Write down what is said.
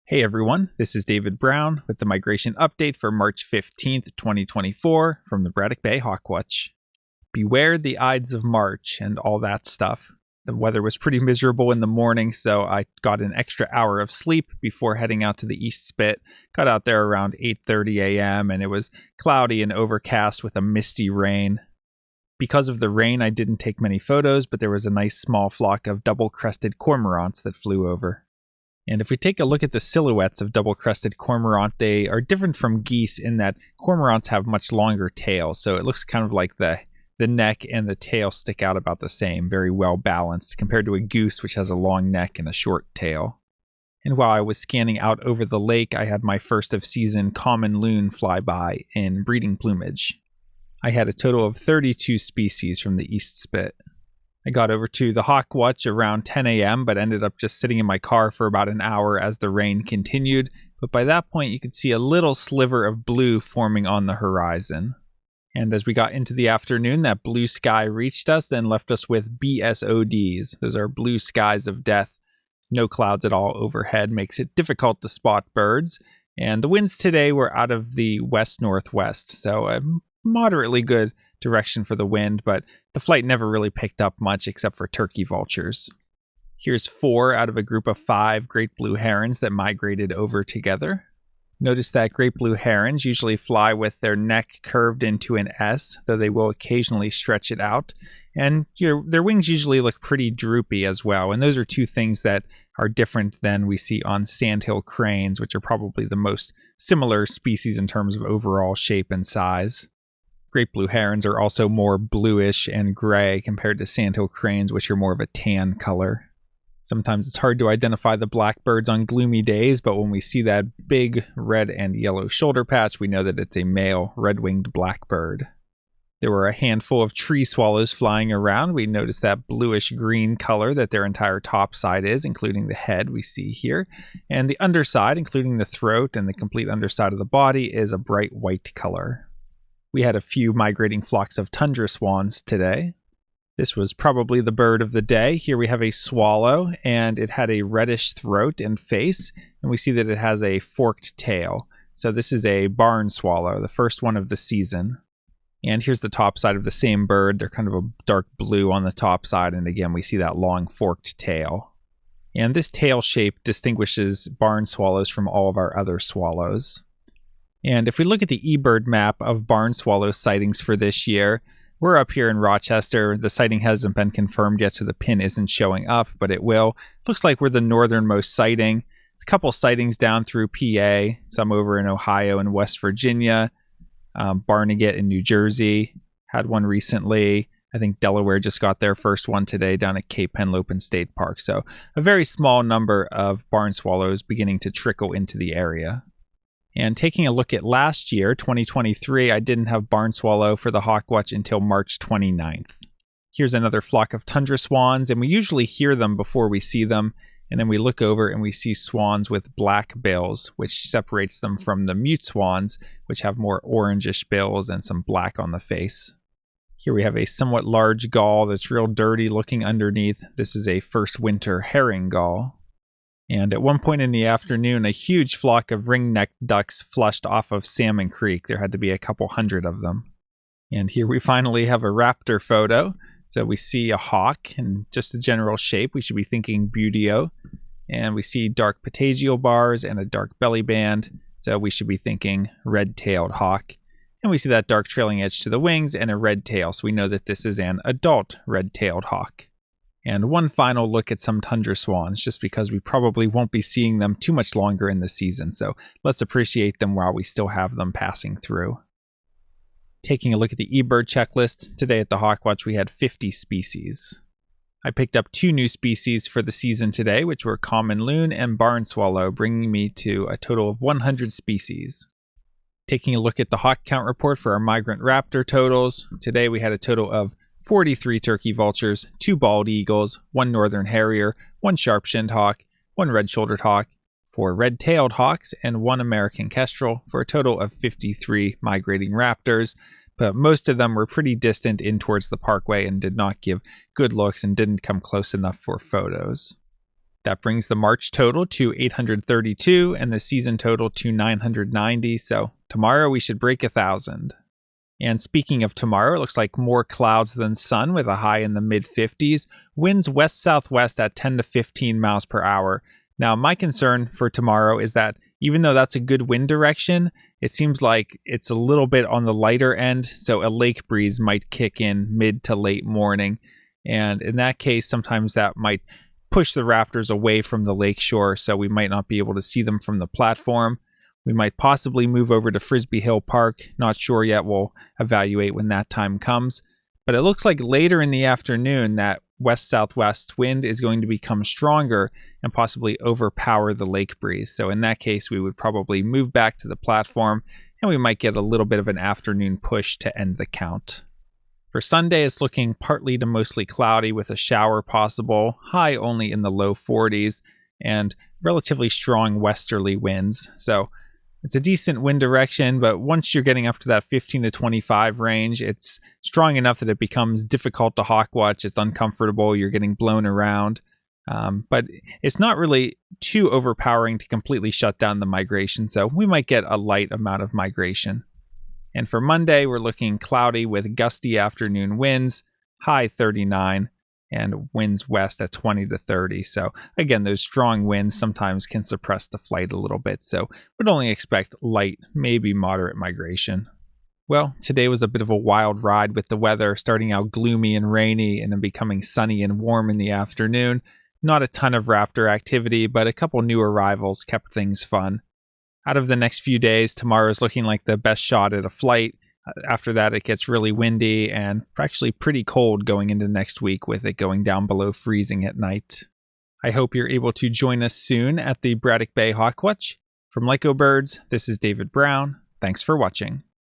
Hey everyone, this is David Brown with the migration update for March 15th, 2024 from the Braddock Bay Hawk Watch. Beware the Ides of March and all that stuff. The weather was pretty miserable in the morning, so I got an extra hour of sleep before heading out to the East Spit. Got out there around 8:30 a.m. and it was cloudy and overcast with a misty rain. Because of the rain, I didn't take many photos, but there was a nice small flock of double-crested cormorants that flew over. And if we take a look at the silhouettes of double-crested cormorant, they are different from geese in that cormorants have much longer tails, so it looks kind of like the neck and the tail stick out about the same, very well balanced, compared to a goose which has a long neck and a short tail. And while I was scanning out over the lake, I had my first of season common loon fly by in breeding plumage. I had a total of 32 species from the East Spit. I got over to the Hawk Watch around 10 a.m., but ended up just sitting in my car for about an hour as the rain continued. But by that point, you could see a little sliver of blue forming on the horizon. And as we got into the afternoon, that blue sky reached us and left us with BSODs. Those are blue skies of death. No clouds at all overhead makes it difficult to spot birds. And the winds today were out of the west-northwest, so a moderately good direction for the wind, but the flight never really picked up much except for turkey vultures. Here's 4 out of a group of 5 great blue herons that migrated over together. Notice that great blue herons usually fly with their neck curved into an S, though they will occasionally stretch it out. And their wings usually look pretty droopy as well, and those are 2 things that are different than we see on sandhill cranes, which are probably the most similar species in terms of overall shape and size. Great blue herons are also more bluish and gray compared to sandhill cranes, which are more of a tan color. Sometimes it's hard to identify the blackbirds on gloomy days, but when we see that big red and yellow shoulder patch, we know that it's a male red-winged blackbird. There were a handful of tree swallows flying around. We noticed that bluish-green color that their entire top side is, including the head we see here. And the underside, including the throat and the complete underside of the body, is a bright white color. We had a few migrating flocks of tundra swans today. This was probably the bird of the day. Here we have a swallow, and it had a reddish throat and face, and we see that it has a forked tail. So this is a barn swallow, the first one of the season. And here's the top side of the same bird. They're kind of a dark blue on the top side, and again, we see that long forked tail. And this tail shape distinguishes barn swallows from all of our other swallows. And if we look at the eBird map of barn swallow sightings for this year, we're up here in Rochester. The sighting hasn't been confirmed yet, so the pin isn't showing up, but it will. Looks like we're the northernmost sighting. There's a couple sightings down through PA, some over in Ohio and West Virginia. Barnegat in New Jersey had one recently. I think Delaware just got their first one today down at Cape Henlopen State Park. So a very small number of barn swallows beginning to trickle into the area. And taking a look at last year, 2023, I didn't have barn swallow for the Hawk Watch until March 29th. Here's another flock of tundra swans, and we usually hear them before we see them, and then we look over and we see swans with black bills, which separates them from the mute swans, which have more orangish bills and some black on the face. Here we have a somewhat large gull that's real dirty looking underneath. This is a first winter herring gull. And at one point in the afternoon, a huge flock of ring-necked ducks flushed off of Salmon Creek. There had to be a couple hundred of them. And here we finally have a raptor photo. So we see a hawk in just a general shape. We should be thinking buteo. And we see dark patagial bars and a dark belly band. So we should be thinking red-tailed hawk. And we see that dark trailing edge to the wings and a red tail. So we know that this is an adult red-tailed hawk. And one final look at some tundra swans, just because we probably won't be seeing them too much longer in the season, so let's appreciate them while we still have them passing through. Taking a look at the eBird checklist, today at the Hawk Watch we had 50 species. I picked up 2 new species for the season today, which were common loon and barn swallow, bringing me to a total of 100 species. Taking a look at the hawk count report for our migrant raptor totals, today we had a total of 43 turkey vultures, 2 bald eagles, 1 northern harrier, 1 sharp-shinned hawk, 1 red-shouldered hawk, 4 red-tailed hawks, and 1 American kestrel, for a total of 53 migrating raptors. But most of them were pretty distant in towards the parkway and did not give good looks and didn't come close enough for photos. That brings the March total to 832 and the season total to 990. So tomorrow we should break 1,000. And speaking of tomorrow, it looks like more clouds than sun with a high in the mid-50s. Winds west-southwest at 10 to 15 miles per hour. Now, my concern for tomorrow is that even though that's a good wind direction, it seems like it's a little bit on the lighter end, so a lake breeze might kick in mid to late morning. And in that case, sometimes that might push the raptors away from the lakeshore, so we might not be able to see them from the platform. We might possibly move over to Frisbee Hill Park. Not sure yet. We'll evaluate when that time comes. But it looks like later in the afternoon that west-southwest wind is going to become stronger and possibly overpower the lake breeze. So in that case, we would probably move back to the platform and we might get a little bit of an afternoon push to end the count. For Sunday, it's looking partly to mostly cloudy with a shower possible, high only in the low 40s, and relatively strong westerly winds. So it's a decent wind direction, but once you're getting up to that 15 to 25 range, it's strong enough that it becomes difficult to hawk watch. It's uncomfortable. You're getting blown around. But it's not really too overpowering to completely shut down the migration, so we might get a light amount of migration. And for Monday, we're looking cloudy with gusty afternoon winds, high 39, and winds west at 20 to 30. So again, those strong winds sometimes can suppress the flight a little bit. So we'd only expect light, maybe moderate migration. Well, today was a bit of a wild ride with the weather starting out gloomy and rainy and then becoming sunny and warm in the afternoon. Not a ton of raptor activity, but a couple new arrivals kept things fun. Out of the next few days, tomorrow's looking like the best shot at a flight. After that, it gets really windy and actually pretty cold going into next week with it going down below freezing at night. I hope you're able to join us soon at the Braddock Bay Hawk Watch. From Lyco Birds, this is David Brown. Thanks for watching.